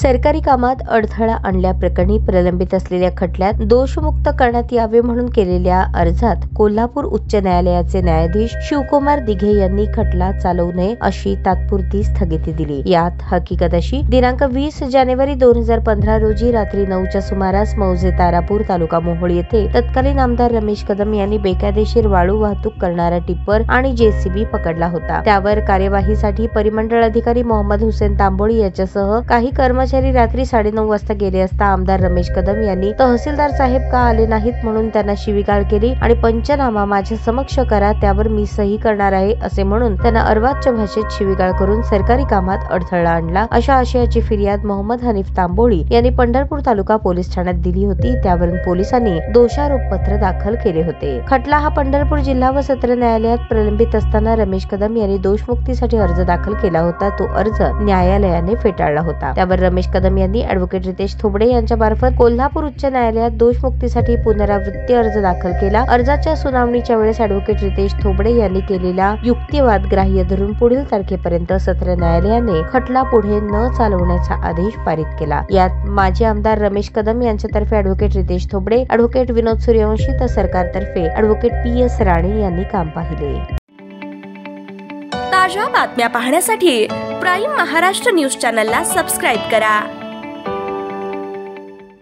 सरकारी कामात अडथळा आणल्याप्रकरणी प्रलंबित असलेल्या खटल्यात दोषमुक्त करण्यात यावे म्हणून केलेल्या अर्जात कोल्हापूर उच्च न्यायालयाचे न्यायाधीश शिवकुमार दिघे यांनी खटला चालवू नये अशी तात्पुरती स्थगिती दिली। यात हकीकत अशी, दिनांक 20 जानेवारी 2015 रोजी रात्री 9च्या सुमारास मौजे तारापूर तालुका मोहोळ येथे तत्कालीन आमदार रमेश कदम यांनी बेकायदेशीर वाळू वाहतूक करणारा टिप्पर आणि जेसीबी पकडला होता। त्यावर कार्यवाहीसाठी परिमंडळ अधिकारी मोहम्मद हुसेन तांबोळी याच्यासह काही कर्मचारी रात्री 9:30 वाजता गेले असता आमदार रमेश कदम यांनी तहसीलदार साहेब का आले नाहीत म्हणून त्यांना शिवीगाळ केली आणि पंचनामा माझ्या समक्ष करा, त्यावर मी सही करणार आहे असे म्हणून त्यांना अर्वाच्य भाषेत शिवीगाळ करून सरकारी कामात अडथळा आणला अशा आशयाची फिर्याद मोहम्मद हनीफ तांबोळी यांनी पंढरपूर तालुका पोलीस ठाण्यात दिली होती। त्यावरून पोलिसांनी दोषारोपपत्र दाखल केले होते। खटला हा पंढरपूर जिल्हा व सत्र न्यायालयात प्रलंबित असताना रमेश कदम यांनी दोषमुक्तीसाठी अर्ज दाखल केला होता। तो अर्ज न्यायालयाने फेटाळला होता। त्यावर रमेश कदम यांनी ॲडव्होकेट रितेश थोबडे यांच्या मार्फत कोल्हापूर उच्च न्यायालयात दोषमुक्तीसाठी पुनरावृत्ती अर्ज दाखल केला। अर्जाच्या सुनावणीच्या वेळेस ॲडव्होकेट रितेश थोबडे यांनी केलेला युक्तिवाद ग्राह्य धरून पुढील तारखेपर्यंत सत्र न्यायालयाने खटला पुढे न चालवण्याचा आदेश पारित केला। यात माजी आमदार रमेश कदम यांच्यातर्फे ॲडव्होकेट रितेश थोबडे, ॲडव्होकेट विनोद सूर्यवंशी तर सरकारतर्फे ॲडव्होकेट PS राणे यांनी काम पाहिले। ताज्या बातम्या पाहण्यासाठी प्राईम महाराष्ट्र न्यूज चॅनलला सबस्क्राईब करा।